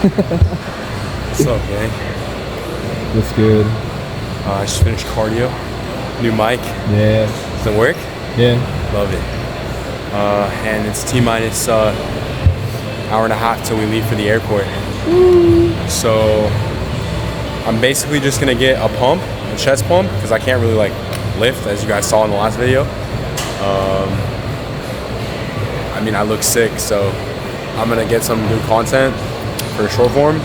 What's up, gang? What's good? I just finished cardio. New mic. Yeah. Does it work? Yeah. Love it. And it's T-minus hour and a half till we leave for the airport. So I'm basically just gonna get a pump, a chest pump, because I can't really like lift, as you guys saw in the last video. I mean, I look sick, so I'm gonna get some good content for short form,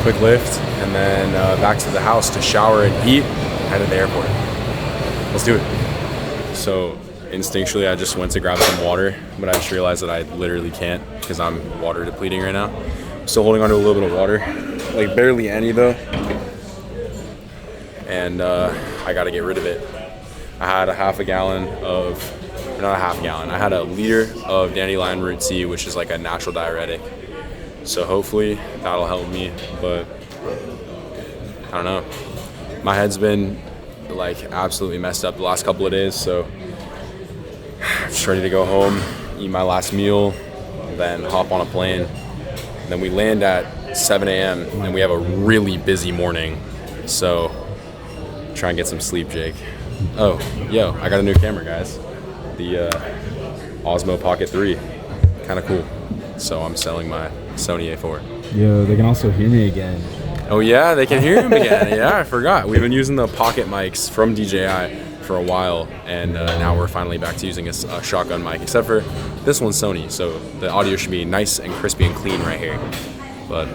quick lift, and then back to the house to shower and eat, head to the airport. Let's do it. So instinctually, I just went to grab some water, but I just realized that I literally can't because I'm water depleting right now. I'm still holding on to a little bit of water, like barely any though. And I gotta get rid of it. I had not a half gallon, I had a liter of dandelion root tea, which is like a natural diuretic. So hopefully that'll help me, but I don't know. My head's been like absolutely messed up the last couple of days, so I'm just ready to go home, eat my last meal, then hop on a plane. And then we land at 7 a.m. and we have a really busy morning, so try and get some sleep, Jake. Oh, yo, I got a new camera, guys. The Osmo Pocket 3, kind of cool. So I'm selling my Sony A4. Yo, they can also hear me again. Oh yeah, they can hear him again. Yeah, I forgot. We've been using the pocket mics from DJI for a while, and now we're finally back to using a shotgun mic, except for this one's Sony, so the audio should be nice and crispy and clean right here. But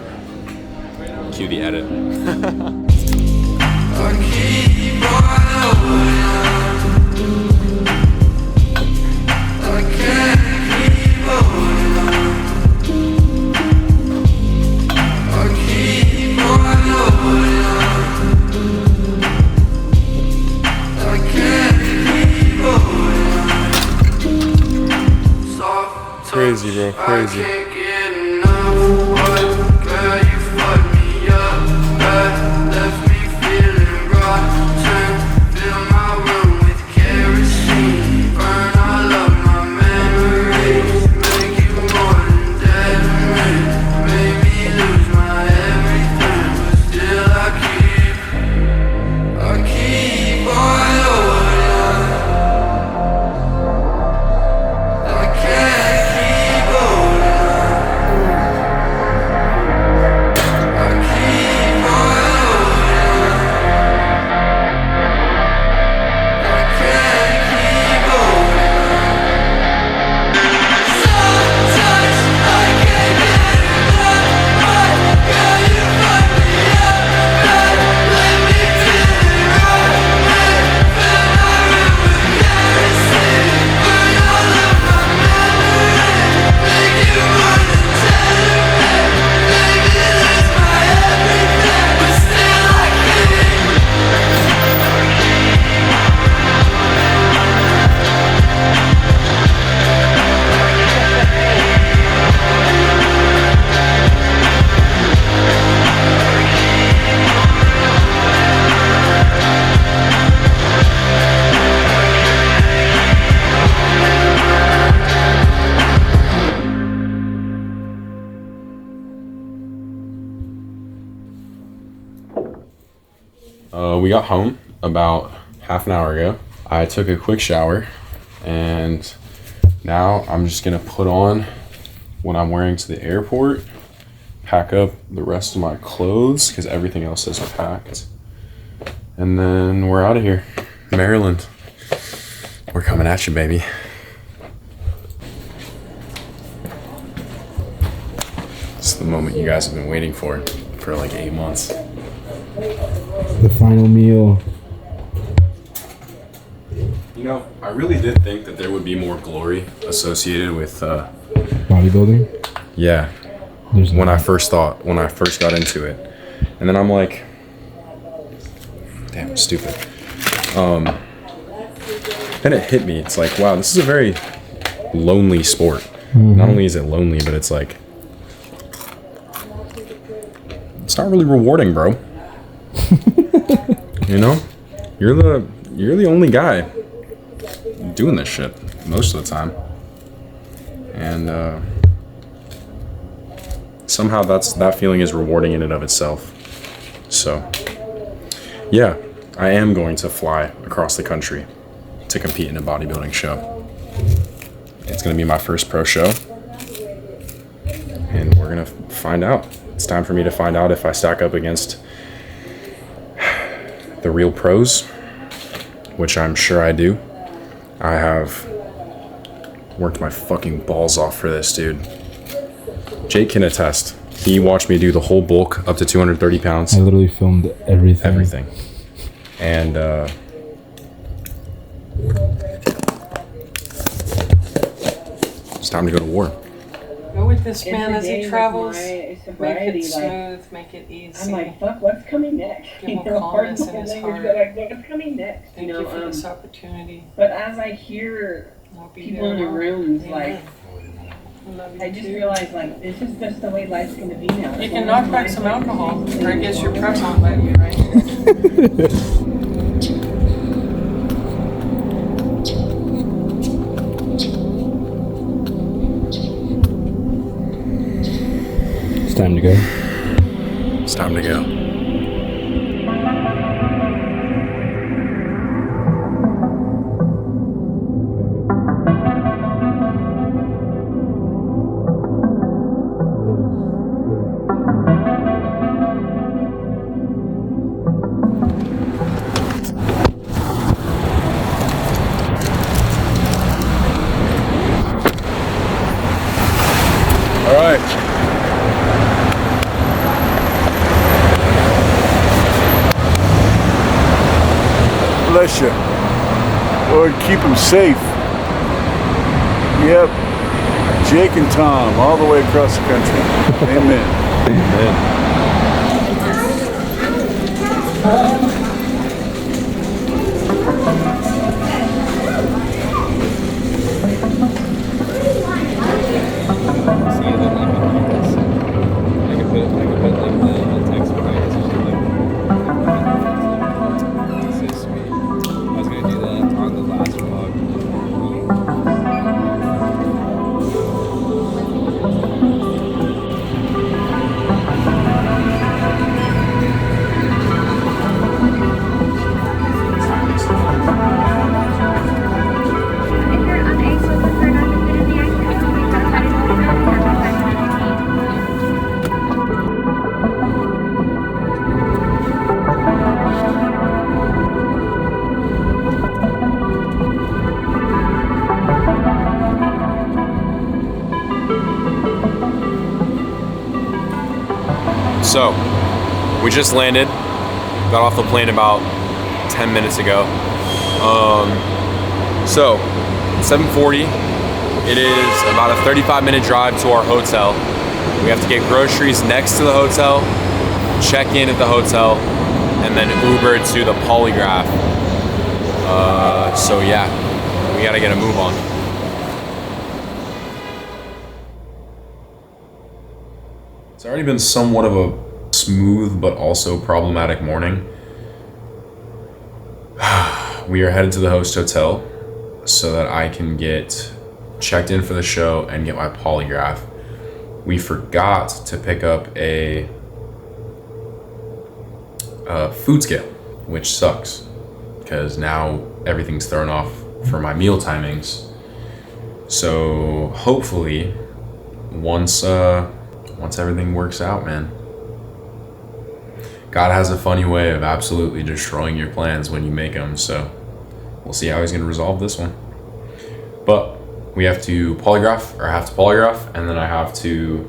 cue the edit. Crazy, bro, crazy. We got home about half an hour ago. I took a quick shower, and now I'm just gonna put on what I'm wearing to the airport, pack up the rest of my clothes because everything else is packed, and then we're out of here. Maryland, we're coming at you, baby. It's the moment you guys have been waiting for like 8 months. The final meal. You know, I really did think that there would be more glory associated with Bodybuilding? Yeah. When I first got into it. And then I'm like, damn, stupid. Then it hit me. It's like, wow, this is a very lonely sport. Mm-hmm. Not only is it lonely, but it's like, it's not really rewarding, bro. You know, you're the only guy doing this shit most of the time, and somehow that feeling is rewarding in and of itself. So yeah, I am going to fly across the country to compete in a bodybuilding show. It's gonna be my first pro show, and we're gonna find out. It's time for me to find out if I stack up against the real pros, which I'm sure I do. I have worked my fucking balls off for this, dude. Jake can attest. He watched me do the whole bulk up to 230 pounds. I literally filmed everything. Everything. And it's time to go to war. Go with this man as he Every day travels. with my Make it sobriety, smooth, make it easy. I'm like, fuck, what's coming next? Give him calmness in his language, heart. but like, what's coming next? Thank you for this opportunity. But as I hear I'll be people there in the tomorrow. rooms, Amen. like, I love you I just too. realize, like, this is just the way life's gonna be now. You can knock back some alcohol, or I guess your prep won't let you, right? It's time to go. It's time to go. All right. Bless you. Lord, keep them safe. Yep. Jake and Tom, all the way across the country. Amen. So, we just landed, got off the plane about 10 minutes ago. So, 7:40, it is about a 35-minute drive to our hotel. We have to get groceries next to the hotel, check in at the hotel, and then Uber to the Polygraph. So yeah, we gotta get a move on. It's already been somewhat of a smooth but also problematic morning. We are headed to the host hotel so that I can get checked in for the show and get my polygraph. We forgot to pick up a food scale, which sucks because now everything's thrown off for my meal timings. So hopefully once everything works out, man. God has a funny way of absolutely destroying your plans when you make them, so we'll see how he's going to resolve this one. But we have to polygraph, and then I have to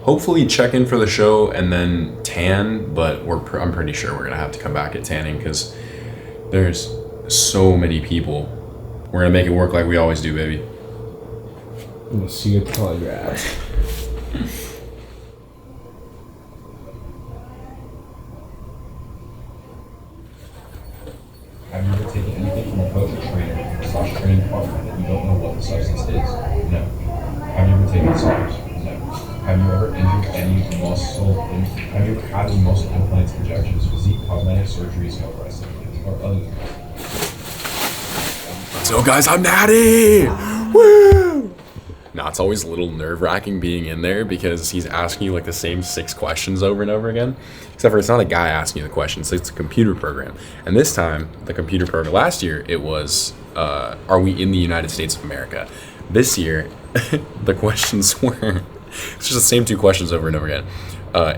hopefully check in for the show and then tan, but I'm pretty sure we're going to have to come back at tanning because there's so many people. We're going to make it work like we always do, baby. We'll see a polygraph. Have you ever taken anything from a coach or training partner that you don't know what the substance is? No. Have you ever taken SARS? No. Have you ever injured any muscle? Have you ever had any muscle implants, injections, physique, cosmetic surgeries, hair breast implants, or other? So guys, I'm natty! Woo! Now, it's always a little nerve-wracking being in there because he's asking you like the same 6 questions over and over again. Except for it's not a guy asking you the questions, it's a computer program. And this time, the computer program, last year, it was, are we in the United States of America? This year, the questions were, it's just the same 2 questions over and over again.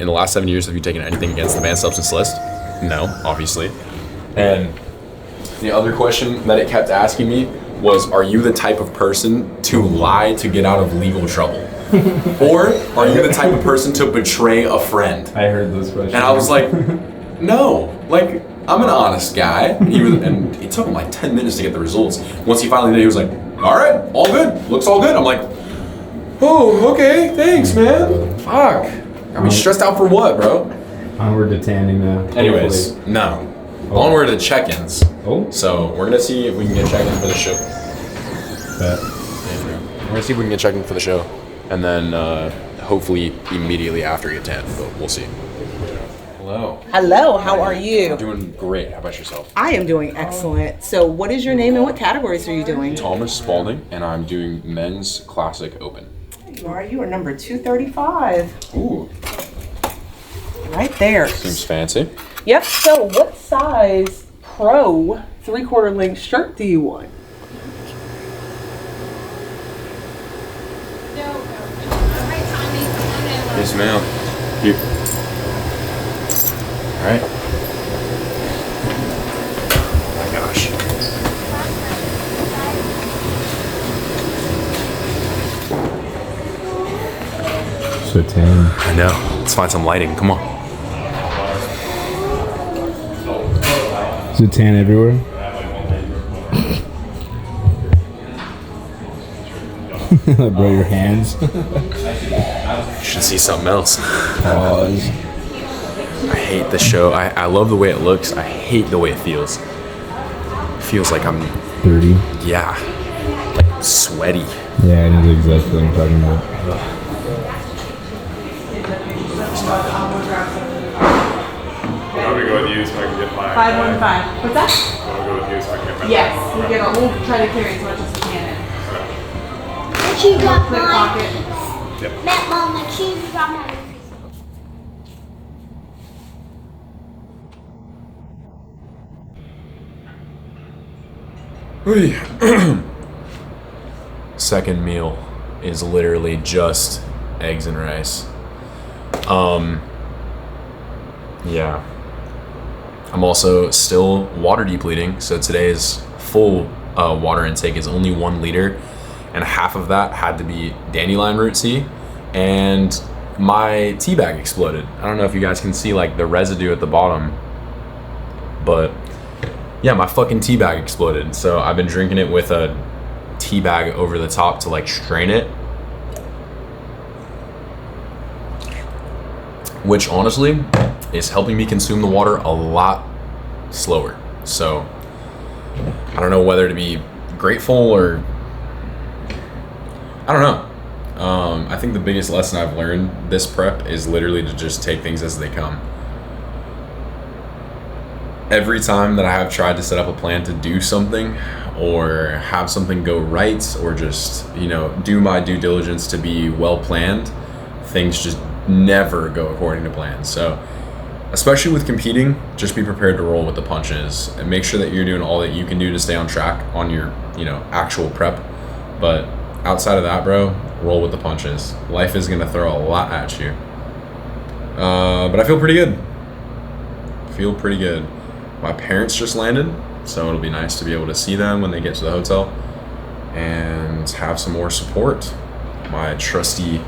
In the last 7 years, have you taken anything against the banned substance list? No, obviously. And the other question that it kept asking me was, are you the type of person to lie to get out of legal trouble? Or are you the type of person to betray a friend? I heard those questions. And I was like, no, like, I'm an honest guy. And it took him like 10 minutes to get the results. Once he finally did, he was like, all right, all good, looks all good. I'm like, oh, okay, thanks, man. Fuck. I mean, stressed out for what, bro? Onward to tanning now. Anyways, Hopefully. no. Onward to check-ins. Oh. So we're gonna see if we can get checked in for the show. Bet. We're gonna see if we can get checked in for the show, and then hopefully immediately after get tan. But we'll see. Hello. Hello, how are you? I'm doing great. How about yourself? I am doing excellent. So, what is your name and what categories are you doing? Thomas Spalding, and I'm doing men's classic open. You are number 235. Ooh, Right there. seems fancy. Yep, so what size pro 3/4 length shirt do you want? Yes, ma'am. Here. All right. Oh my gosh. So tan. I know. Let's find some lighting. Come on. Is it tan everywhere? Bro, your hands. You should see something else. Pause. I hate the show. I love the way it looks. I hate the way it feels. It feels like I'm, Dirty. yeah, like sweaty. Yeah, I know exactly what I'm talking about. I'm gonna go with you so I can get my. 515. What's that? I'm gonna go with you so I can get my. Yes, we'll try to carry as much as we can in. But you got Clip mine. pocket. That mom, like she got mine. Second meal is literally just eggs and rice. Yeah. I'm also still water depleting, so today's full water intake is only 1 liter, and half of that had to be dandelion root tea, and my tea bag exploded. I don't know if you guys can see like the residue at the bottom, but yeah, my fucking tea bag exploded. So I've been drinking it with a tea bag over the top to like strain it, which honestly is helping me consume the water a lot slower. So I don't know whether to be grateful or I don't know. I think the biggest lesson I've learned this prep is literally to just take things as they come. Every time that I have tried to set up a plan to do something or have something go right or just, you know, do my due diligence to be well planned, things just never go according to plan. So especially with competing, just be prepared to roll with the punches and make sure that you're doing all that you can do to stay on track on your, you know, actual prep. But outside of that, bro, roll with the punches. Life is gonna throw a lot at you. But I feel pretty good. Feel pretty good. My parents just landed, so it'll be nice to be able to see them when they get to the hotel and have some more support. My trusty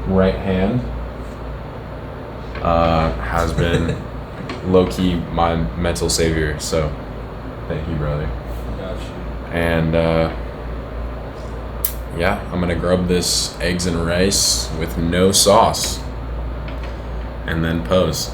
right hand has been low-key my mental savior, so thank you, brother. And yeah, I'm gonna grub this eggs and rice with no sauce and then pose.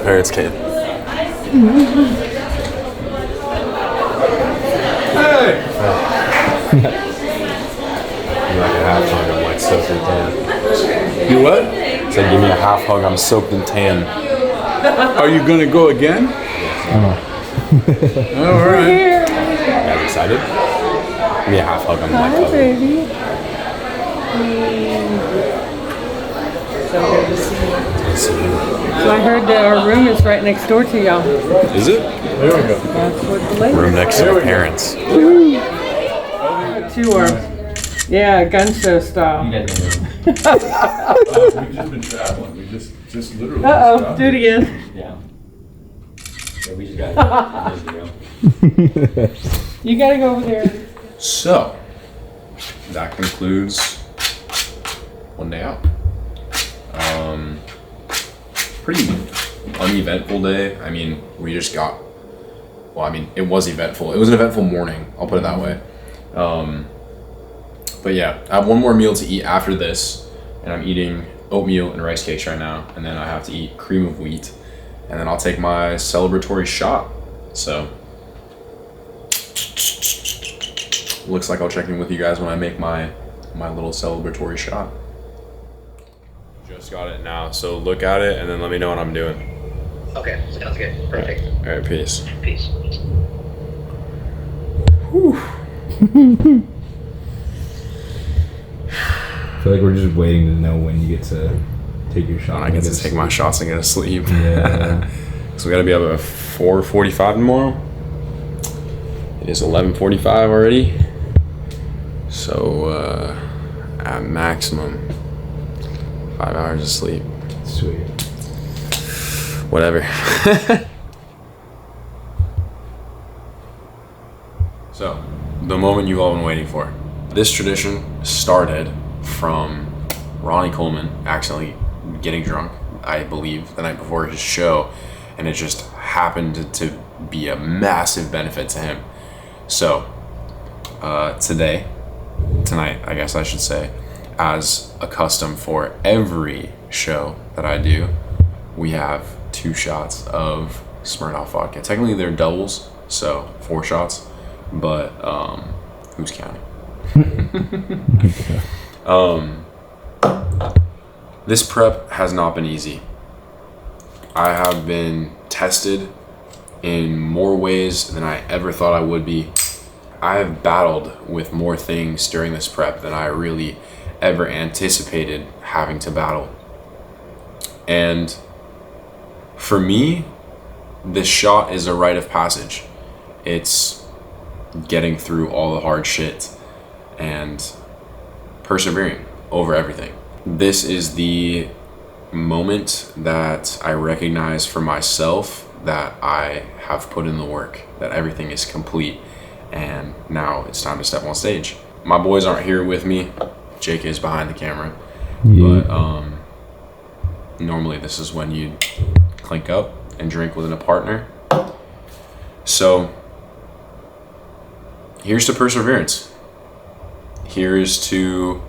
parents came. Like a half hug, I'm like soaked in tan. You what? So give me a half hug, I'm soaked in tan. Are you gonna go again? All right. Here. You guys excited? Give me a half hug, I'm like Hi, hugging. baby. So good to see you. So I heard that our room is right next door to y'all. Is it? There we go. That's what the lady Room next to my parents. Two are. Yeah, gun show style. We've just been traveling. We just literally. Uh-oh, do it again. Yeah. Yeah, we just got it. You gotta go over there. So, that concludes one day out. Pretty uneventful day. I mean, we just got, well, I mean, it was eventful. It was an eventful morning, I'll put it that way. But yeah, I have one more meal to eat after this, and I'm eating oatmeal and rice cakes right now, and then I have to eat cream of wheat, and then I'll take my celebratory shot. So, looks like I'll check in with you guys when I make my little celebratory shot. Just got it now, so look at it and then let me know what I'm doing. Okay, sounds good. Perfect. All right, peace. Peace. I feel like we're just waiting to know when you get to take your shot. I get to take my shots and get to sleep. Yeah. So we gotta be up at 4:45 tomorrow. It is 11:45 already. So at maximum 5 hours of sleep. Sweet. Whatever. So, the moment you've all been waiting for. This tradition started from Ronnie Coleman accidentally getting drunk, I believe, the night before his show, and it just happened to be a massive benefit to him. So, tonight, I guess I should say, as a custom for every show that I do, we have 2 shots of Smirnoff vodka. Technically, they're doubles, so 4 shots, but who's counting? This prep has not been easy. I have been tested in more ways than I ever thought I would be. I have battled with more things during this prep than I really ever anticipated having to battle. And for me, this shot is a rite of passage. It's getting through all the hard shit and persevering over everything. This is the moment that I recognize for myself that I have put in the work, that everything is complete, and now it's time to step on stage. My boys aren't here with me. Jake is behind the camera. Yeah. But normally this is when you clink up and drink with a partner. So here's to perseverance. Here's to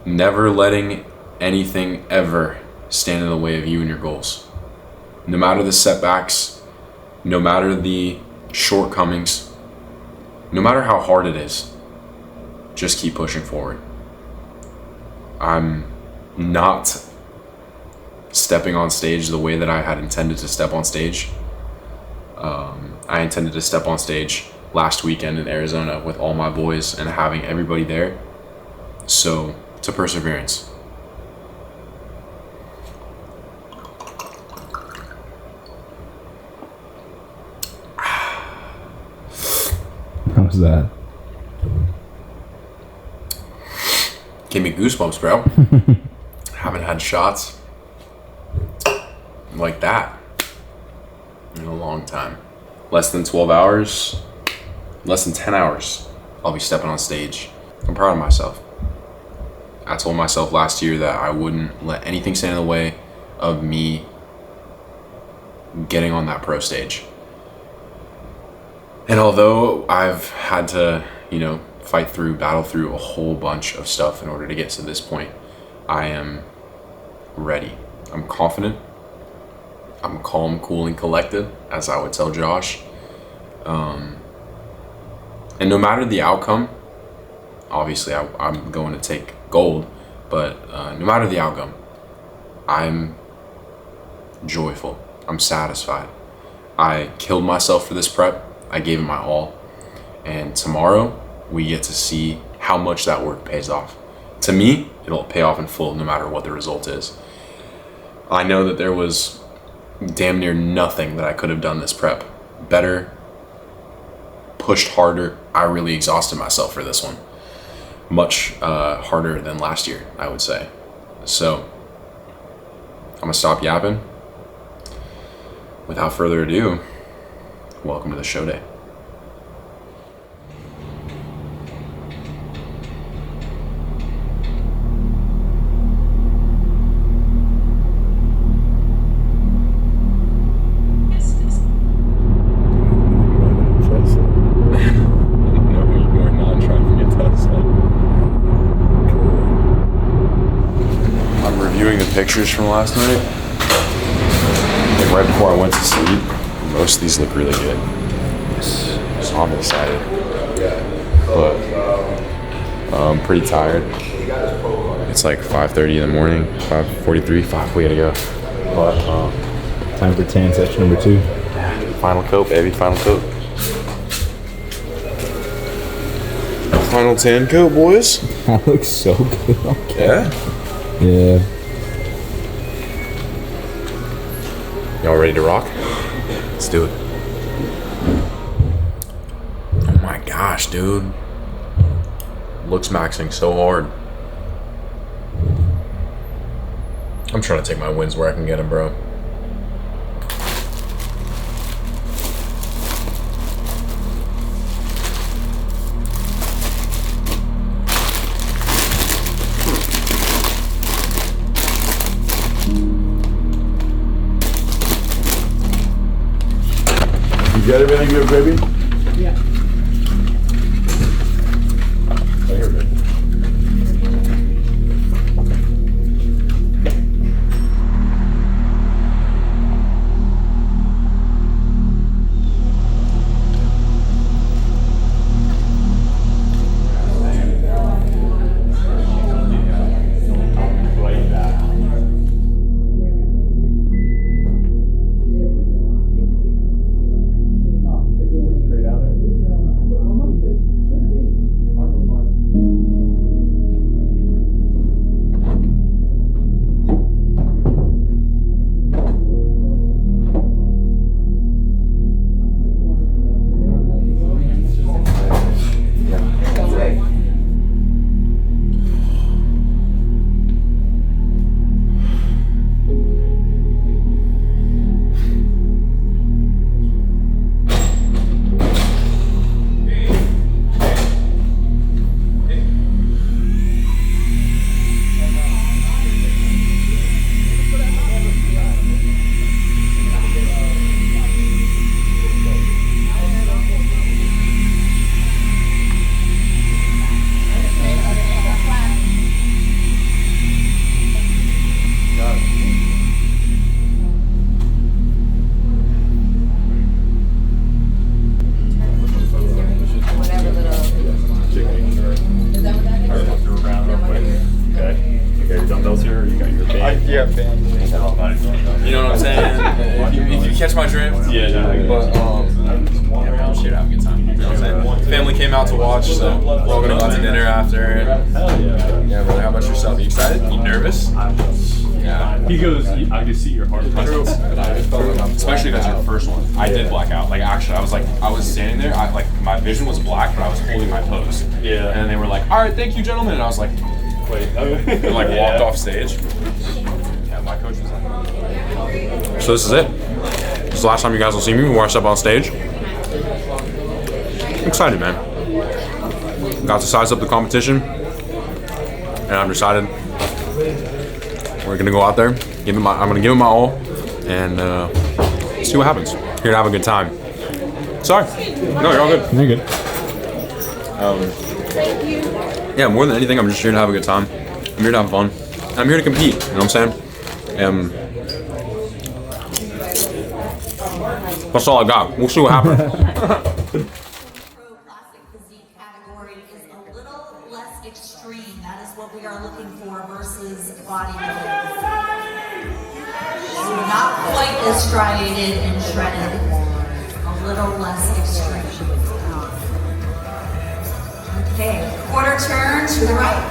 never letting anything ever stand in the way of you and your goals. No matter the setbacks, no matter the shortcomings, no matter how hard it is, just keep pushing forward. I'm not stepping on stage the way that I had intended to step on stage. I intended to step on stage last weekend in Arizona with all my boys and having everybody there. So, to perseverance. How's that? Gave me goosebumps, bro. Haven't had shots like that in a long time. Less than 12 hours, less than 10 hours, I'll be stepping on stage. I'm proud of myself. I told myself last year that I wouldn't let anything stand in the way of me getting on that pro stage. And although I've had to, battle through a whole bunch of stuff in order to get to this point, I am ready. I'm confident. I'm calm, cool, and collected, as I would tell Josh. And no matter the outcome, obviously I'm going to take gold, but no matter the outcome, I'm joyful. I'm satisfied. I killed myself for this prep. I gave it my all. And tomorrow, we get to see how much that work pays off. To me, it'll pay off in full no matter what the result is. I know that there was damn near nothing that I could have done this prep better, pushed harder. I really exhausted myself for this one. Much harder than last year, I would say. So, I'm gonna stop yapping. Without further ado, welcome to the show day. Pictures from last night, like right before I went to sleep. Most of these look really good, so I'm excited, but I'm pretty tired. It's like 5:30 in the morning, 5:43, we gotta go. But time for tan session number 2. Final coat, baby, final coat. Final tan coat, boys. That looks so good. Okay. Yeah. Yeah. Y'all ready to rock? Let's do it. Oh my gosh, dude. Looks maxing so hard. I'm trying to take my wins where I can get them, bro. You got everything good, baby? Yeah. Yeah, band. You know what I'm saying? If you catch my drift. Yeah, no. But yeah, we're all shit, have a good time. You know what I'm saying? Family came out to watch, so we're all gonna go out to dinner after. Hell yeah. Yeah, brother, how about yourself? You excited? You nervous? Yeah. He goes, I can see your heart. Especially if that's your first one. I did black out. Like actually, I was standing there. My vision was black, but I was holding my pose. Yeah. And they were like, "All right, thank you, gentlemen." And I was like, Wait. and like walked off stage. Yeah, my coach was like. So this is it. This is the last time you guys will see me before I step on stage. I'm excited, man. Got to size up the competition, and I've decided we're gonna go out there. I'm gonna give it my all, and see what happens. Here to have a good time. Sorry. No, you're all good. You're good. Yeah, more than anything, I'm just here to have a good time. I'm here to have fun. I'm here to compete. You know what I'm saying? That's all I got. We'll see what happens. Pro classic physique category is a little less extreme. That is what we are looking for versus bodybuilding. So not quite as striated and shredded. A little less extreme. Okay, quarter turn to the right.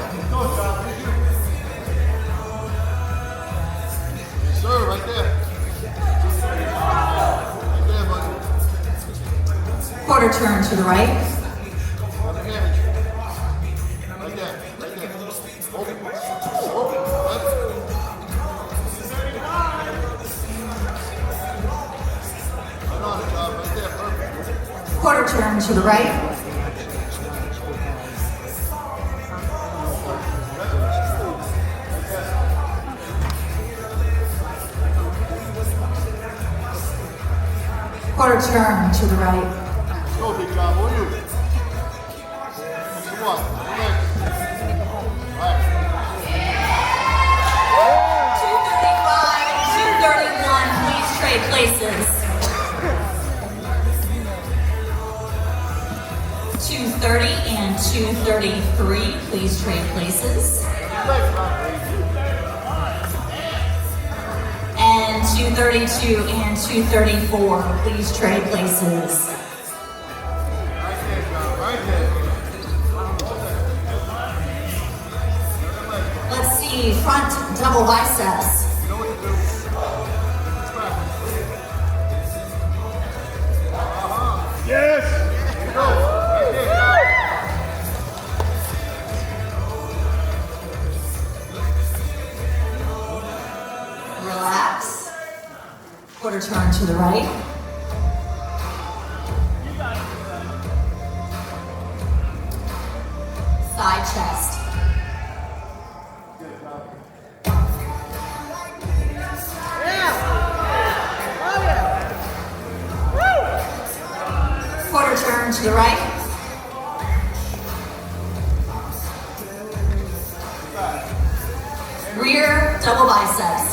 Sir, right there. Quarter turn to the right. Right there. Right there. Quarter turn to the right. Quarter turn to the right. Go, big job, will you? Come on. Right. 235, 231, please trade places. 230 and 233, please trade places. And 232 and 234, please trade places. Let's see, front double biceps. Yes! Relax. Quarter turn to the right. Side chest. Quarter turn to the right. Rear double biceps.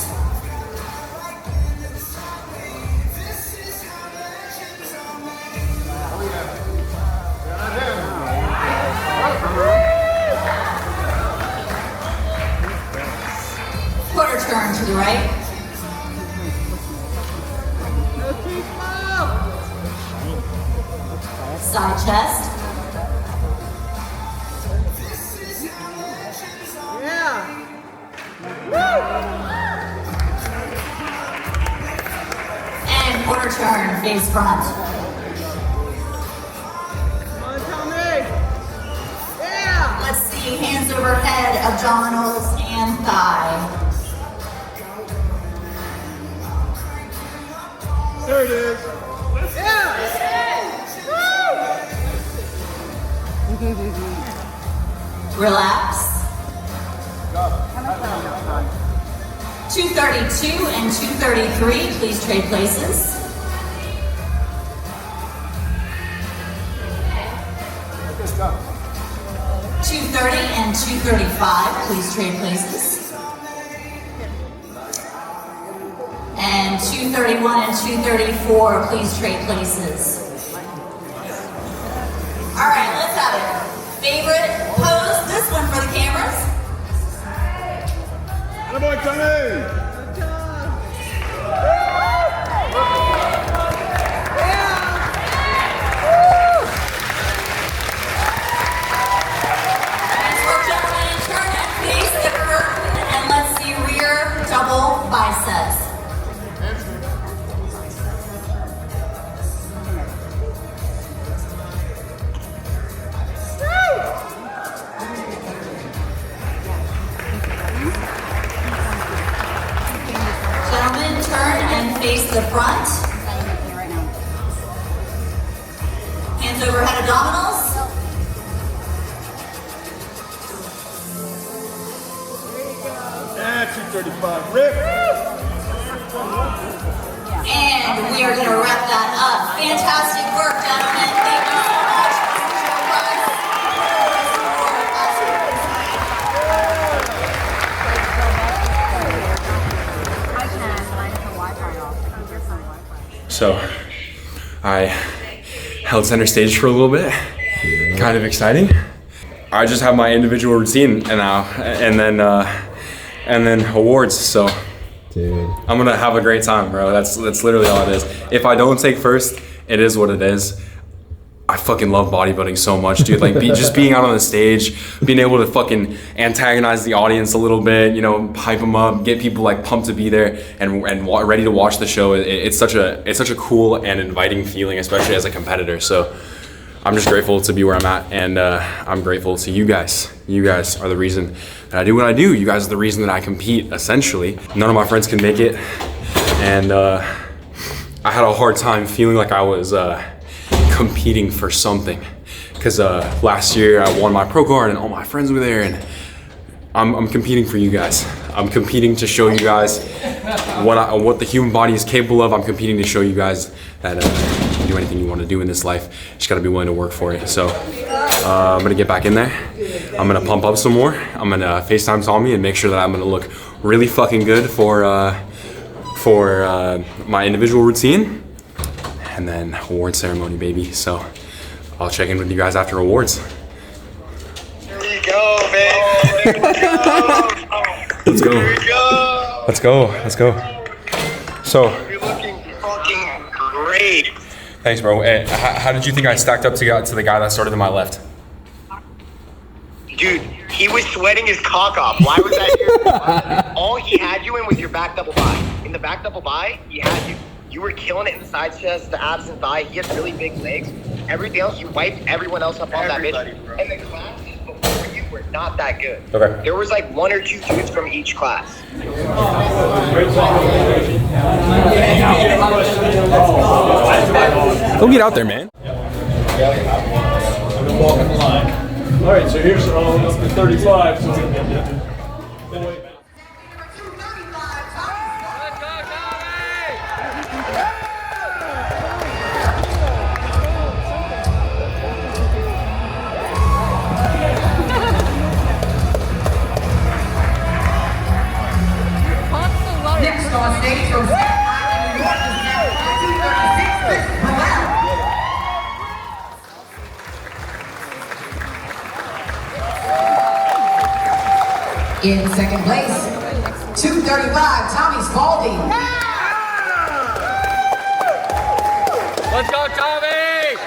Quarter turn to the right. Side chest. And quarter turn, face front. Let's see, hands overhead, abdominals, and thigh. There it is. Relax. 232 and 233, please trade places. Good job. 230 and 235, please trade places. And 231 and 234, please trade places. All right, let's have it. Favorite pose, this one for the cameras. Attaboy, Tony! Nice work, gentlemen. Turn and face the curtain, and let's see rear double biceps. Gentlemen, turn and face the front. Hands overhead, abdominals. Yeah, 235. Rip! And we are going to wrap that up. Fantastic work, gentlemen. Thank you so much. So, I held center stage for a little bit. Kind of exciting. I just have my individual routine now, and then awards. So Dude. I'm gonna have a great time, bro. That's literally all it is. If I don't take first, it is what it is. I fucking love bodybuilding so much, dude. Like just being out on the stage, being able to fucking antagonize the audience a little bit, you know, hype them up, get people like pumped to be there and ready to watch the show. It's such a cool and inviting feeling, especially as a competitor. So I'm just grateful to be where I'm at, and I'm grateful to you guys. You guys are the reason that I do what I do. You guys are the reason that I compete, essentially. None of my friends can make it, and I had a hard time feeling like I was competing for something, because last year I won my pro card and all my friends were there, and I'm competing for you guys. I'm competing to show you guys what the human body is capable of. I'm competing to show you guys that you can do anything you want to do in this life. You just gotta be willing to work for it. So I'm gonna get back in there. I'm gonna pump up some more. I'm gonna FaceTime Tommy and make sure that I'm gonna look really fucking good for my individual routine, and then award ceremony, baby. So I'll check in with you guys after awards. Here we go, baby. Let's go. Here we go. Let's go. Let's go. So. You're looking fucking great. Thanks, bro. Hey, how did you think I stacked up to the guy that started to my left? Dude, he was sweating his cock off. Why was that? All he had you in was your back double bi. In the back double bi, he had you. You were killing it in the side chest, the abs and thigh. He has really big legs. Everything else, you wiped everyone else up on that bitch. Bro. And the classes before you were not that good. Okay. There was like 1 or 2 dudes from each class. Go get out there, man. Walking the line. All right, so here's up to 35. So Next on stage from New York is now 236, Chris Powell. In second place, 235, Tommy Spalding. Let's go, Tommy!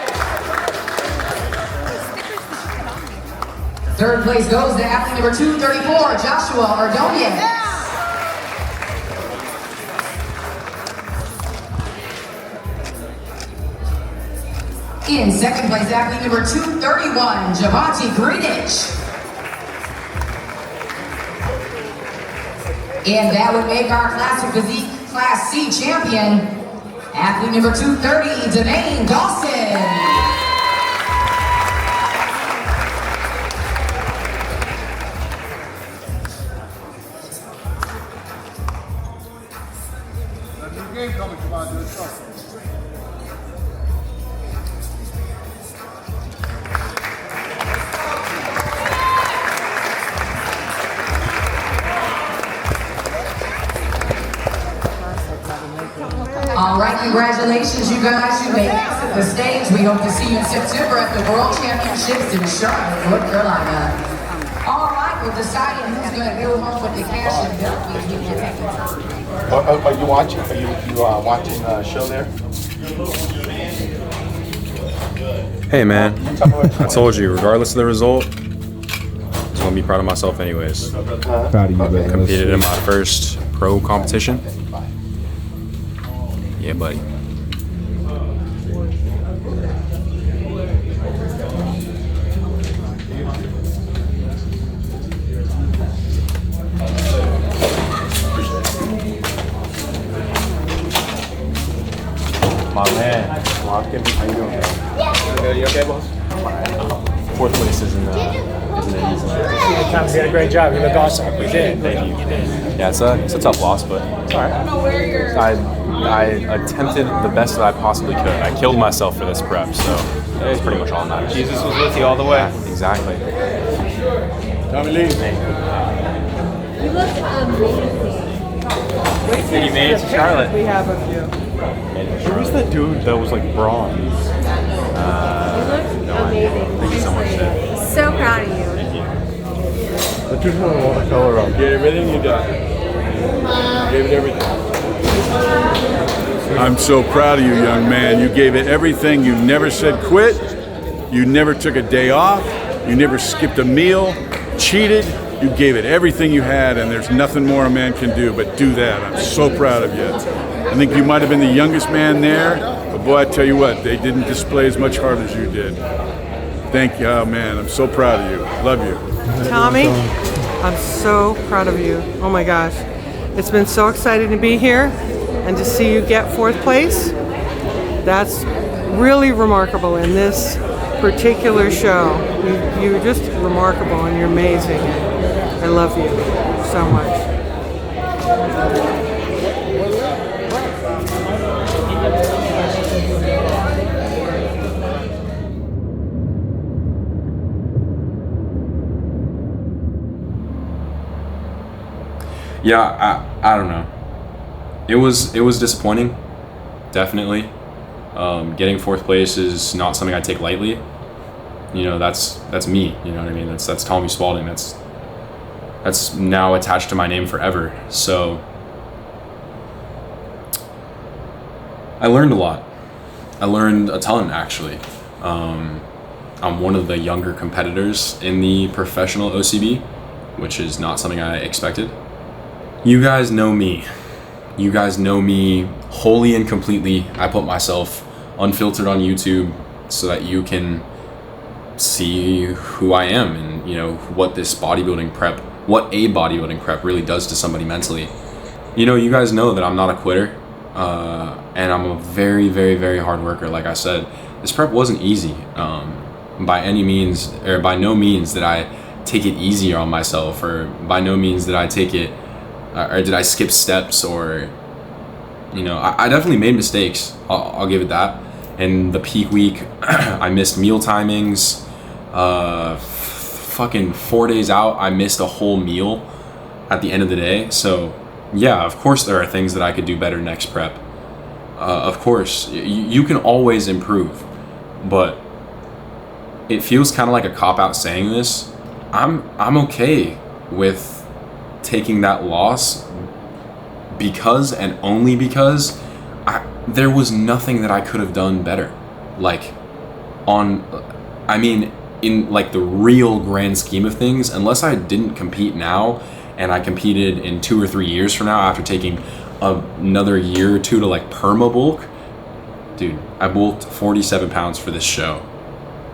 Third place goes to athlete number 234, Joshua Ordonez. In second place, athlete number 231, Javante Greenidge. And that would make our Classic Physique Class C champion, athlete number 230, Demaine Dawson. All right, congratulations, you guys. You may exit the stage. We hope to see you in September at the World Championships in Charlotte, North Carolina. All right, we're deciding who's going to go home with the cash and belt. We give you a Are you watching? Are you watching the show there? Hey, man. I told you, regardless of the result, I was gonna be proud of myself anyways. Proud of you, brother. Competed in my first pro competition. Yeah, buddy. My man, Markin, how you doing? Yeah. You okay, boss? Fourth place isn't easy. Thomas, you did a great job. You look awesome. We did. Thank you. Yeah, it's a tough loss, but it's all right. I attempted the best that I possibly could. I killed myself for this prep, so it's pretty much all that matters. Jesus was with you all the way. Yeah, exactly. Tommy Lee. You look amazing. You made it to Charlotte. We have of you. Who was that dude that was like bronze? No idea. Thank you so much, Sid. So proud of you. That dude had a lot of color on. Get everything you got. Gave it everything. I'm so proud of you, young man. You gave it everything. You never said quit. You never took a day off. You never skipped a meal, cheated. You gave it everything you had, and there's nothing more a man can do but do that. I'm so proud of you. I think you might have been the youngest man there, but boy, I tell you what, they didn't display as much heart as you did. Thank you, oh man, I'm so proud of you. Love you. Tommy, I'm so proud of you. Oh my gosh. It's been so exciting to be here and to see you get 4th place. That's really remarkable in this particular show. You're just remarkable and you're amazing. I love you so much. Yeah, I don't know. It was disappointing, definitely. Getting 4th place is not something I take lightly. You know, that's me. You know what I mean? That's Tommy Spalding. That's now attached to my name forever. So I learned a lot. I learned a ton, actually. I'm one of the younger competitors in the professional OCB, which is not something I expected. You guys know me. You guys know me wholly and completely. I put myself unfiltered on YouTube so that you can see who I am and, you know, what a bodybuilding prep really does to somebody mentally. You know, you guys know that I'm not a quitter, and I'm a very, very, very hard worker. Like I said, this prep wasn't easy, by no means did I take it easier on myself, or by no means did I take it, or did I skip steps, or, you know, I definitely made mistakes. I'll give it that. In the peak week, I missed meal timings. Fucking 4 days out, I missed a whole meal at the end of the day. So yeah, of course there are things that I could do better next prep. Of course, you can always improve, but it feels kind of like a cop-out saying this. I'm okay with taking that loss because and only because there was nothing that I could have done better. In like the real grand scheme of things, unless I didn't compete now and I competed in 2 or 3 years from now after taking another year or two to like perma bulk, dude, I bulked 47 pounds for this show.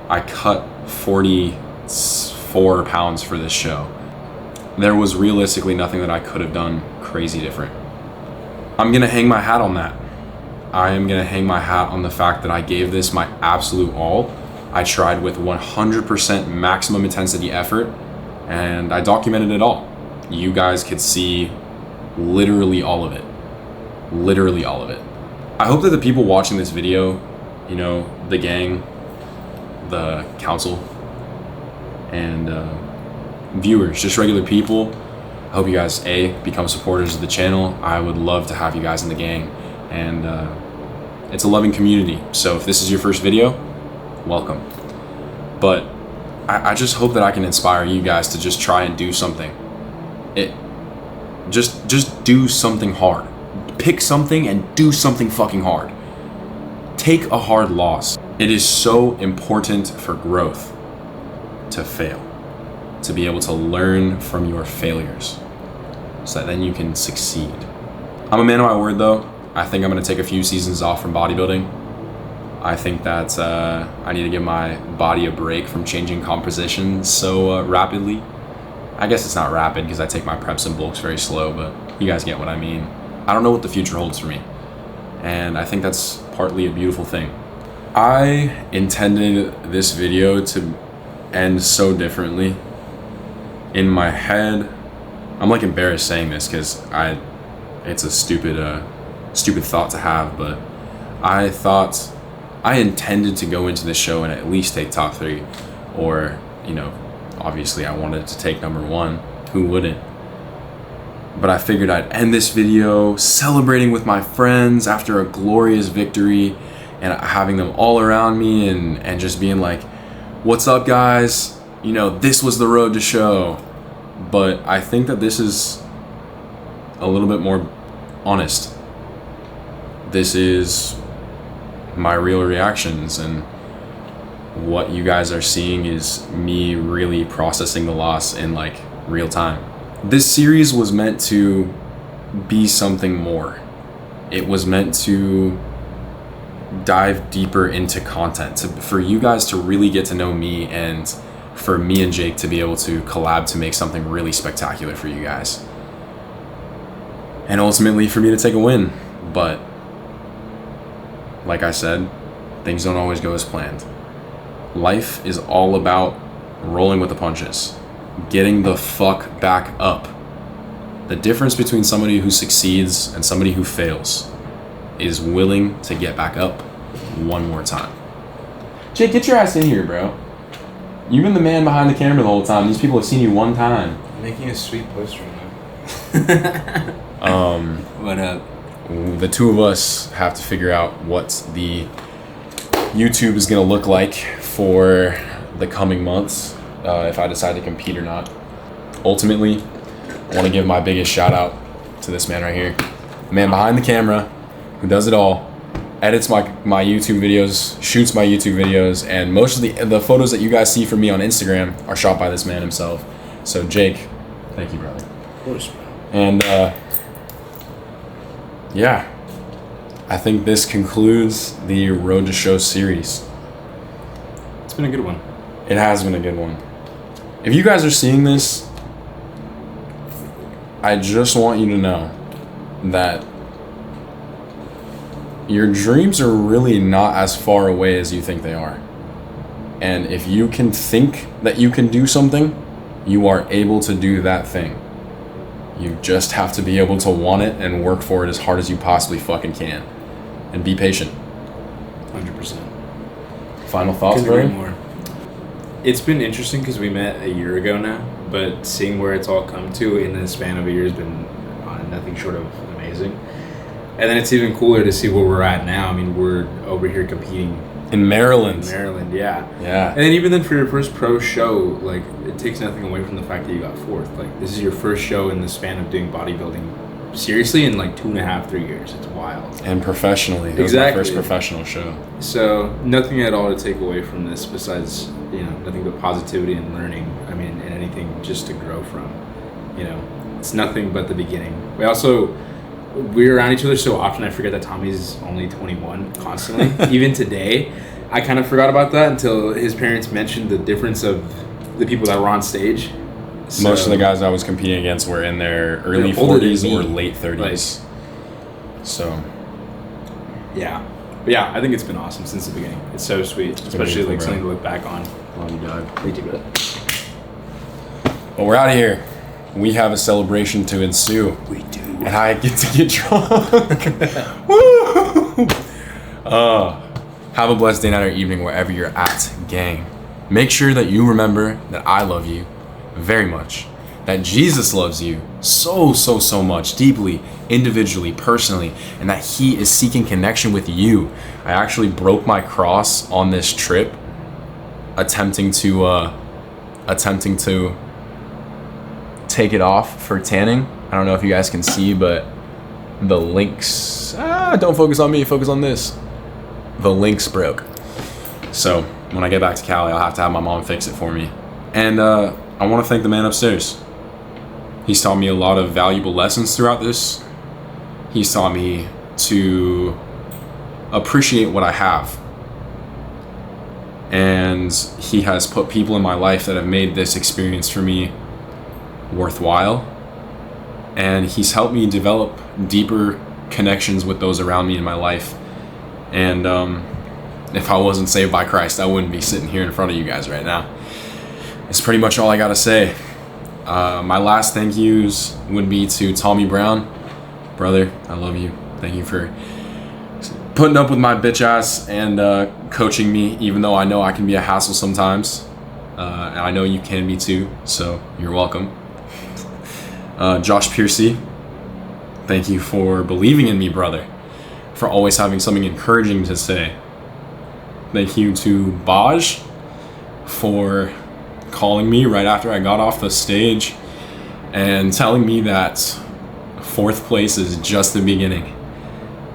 I cut 44 pounds for this show. There was realistically nothing that I could have done crazy different. I'm gonna hang my hat on that. I am gonna hang my hat on the fact that I gave this my absolute all. I tried with 100% maximum intensity effort, and I documented it all. You guys could see literally all of it. Literally all of it. I hope that the people watching this video, you know, the gang, the council, and viewers, just regular people, I hope you guys, become supporters of the channel. I would love to have you guys in the gang, and it's a loving community. So if this is your first video, welcome. But I just hope that I can inspire you guys to just try and do something. Just do something hard. Pick something and do something fucking hard. Take a hard loss. It is so important for growth to fail, to be able to learn from your failures so that then you can succeed. I'm a man of my word though. I think I'm gonna take a few seasons off from bodybuilding. I think that I need to give my body a break from changing composition so rapidly. I guess it's not rapid because I take my preps and bulks very slow, but you guys get what I mean. I don't know what the future holds for me, and I think that's partly a beautiful thing. I intended this video to end so differently. In my head, I'm like embarrassed saying this because it's a stupid thought to have, but I intended to go into this show and at least take top 3, or, you know, obviously I wanted to take number 1. Who wouldn't? But I figured I'd end this video celebrating with my friends after a glorious victory and having them all around me and just being like, what's up, guys? You know, this was the road to show. But I think that this is a little bit more honest. This is my real reactions, and what you guys are seeing is me really processing the loss in like real time. This series was meant to be something more. It was meant to dive deeper into content, for you guys to really get to know me, and for me and Jake to be able to collab to make something really spectacular for you guys. And ultimately for me to take a win. But like I said, things don't always go as planned. Life is all about rolling with the punches, getting the fuck back up. The difference between somebody who succeeds and somebody who fails is willing to get back up one more time. Jake, get your ass in here, bro. You've been the man behind the camera the whole time. These people have seen you one time. I'm making a sweet post right now. What up? The two of us have to figure out what the YouTube is gonna look like for the coming months, if I decide to compete or not. Ultimately, I want to give my biggest shout out to this man right here, the man behind the camera who does it all, edits my YouTube videos, shoots my YouTube videos, and most of the photos that you guys see from me on Instagram are shot by this man himself. So Jake, thank you, brother. Of course, bro. And yeah, I think this concludes the Road to Show series. It's been a good one. It has been a good one. If you guys are seeing this, I just want you to know that your dreams are really not as far away as you think they are. And if you can think that you can do something, you are able to do that thing. You just have to be able to want it and work for it as hard as you possibly fucking can. And be patient. 100%. Final thoughts, Couldn't agree bro? more. It's been interesting because we met a year ago now, but seeing where it's all come to in the span of a year has been nothing short of amazing. And then it's even cooler to see where we're at now. I mean, we're over here competing in Maryland. Yeah. Yeah. And then even then for your first pro show, like, it takes nothing away from the fact that you got fourth. Like, this is your first show in the span of doing bodybuilding seriously in like 2.5, 3 years. It's wild. And professionally. It was my first professional show. So nothing at all to take away from this besides, you know, nothing but positivity and learning. I mean, and anything just to grow from. You know, it's nothing but the beginning. We're around each other so often I forget that Tommy's only 21 constantly. Even today, I kind of forgot about that until his parents mentioned the difference of the people that were on stage. So, most of the guys I was competing against were in their early 40s or late 30s. So, yeah. But yeah, I think it's been awesome since the beginning. It's so sweet, especially like something to look back on. Love you, dog. Thank you, brother. Well, we're out of here. We have a celebration to ensue. We do. And I get to get drunk. Woo! Have a blessed day, night, or evening wherever you're at, gang. Make sure that you remember that I love you very much. That Jesus loves you so much, deeply, individually, personally, and that he is seeking connection with you. I actually broke my cross on this trip, attempting to take it off for tanning. I don't know if you guys can see, but the links, don't focus on me, focus on this. The links broke. So when I get back to Cali, I'll have to have my mom fix it for me. And I want to thank the man upstairs. He's taught me a lot of valuable lessons throughout this. He's taught me to appreciate what I have. And he has put people in my life that have made this experience for me worthwhile. And he's helped me develop deeper connections with those around me in my life. And if I wasn't saved by Christ, I wouldn't be sitting here in front of you guys right now. It's pretty much all I gotta say. My last thank yous would be to Tommy Brown. Brother, I love you. Thank you for putting up with my bitch ass and coaching me, even though I know I can be a hassle sometimes. And I know you can be too, so you're welcome. Josh Piercy, thank you for believing in me, brother, for always having something encouraging to say. Thank you to Baj for calling me right after I got off the stage and telling me that 4th place is just the beginning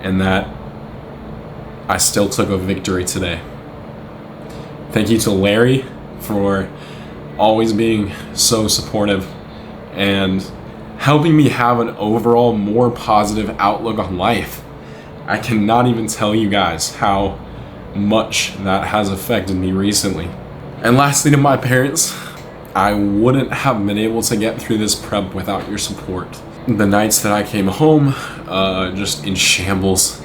and that I still took a victory today. Thank you to Larry for always being so supportive and helping me have an overall more positive outlook on life. I cannot even tell you guys how much that has affected me recently. And lastly, to my parents, I wouldn't have been able to get through this prep without your support. The nights that I came home, just in shambles,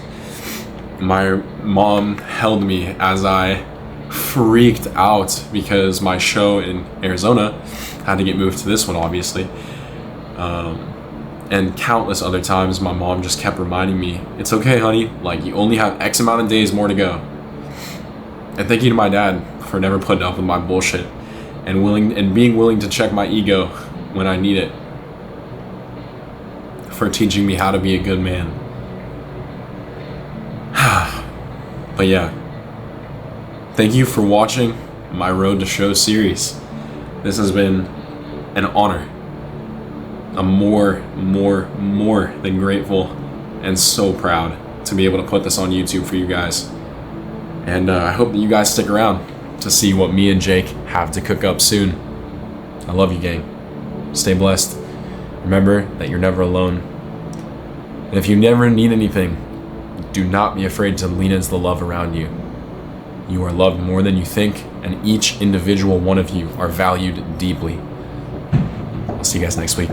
my mom held me as I freaked out because my show in Arizona had to get moved to this one, obviously. And countless other times, my mom just kept reminding me, it's okay, honey, like you only have X amount of days more to go. And thank you to my dad for never putting up with my bullshit and being willing to check my ego when I need it. For teaching me how to be a good man. But yeah, thank you for watching my Road to Show series. This has been an honor. I'm more than grateful and so proud to be able to put this on YouTube for you guys. And I hope that you guys stick around to see what me and Jake have to cook up soon. I love you, gang. Stay blessed. Remember that you're never alone. And if you never need anything, do not be afraid to lean into the love around you. You are loved more than you think, and each individual one of you are valued deeply. I'll see you guys next week.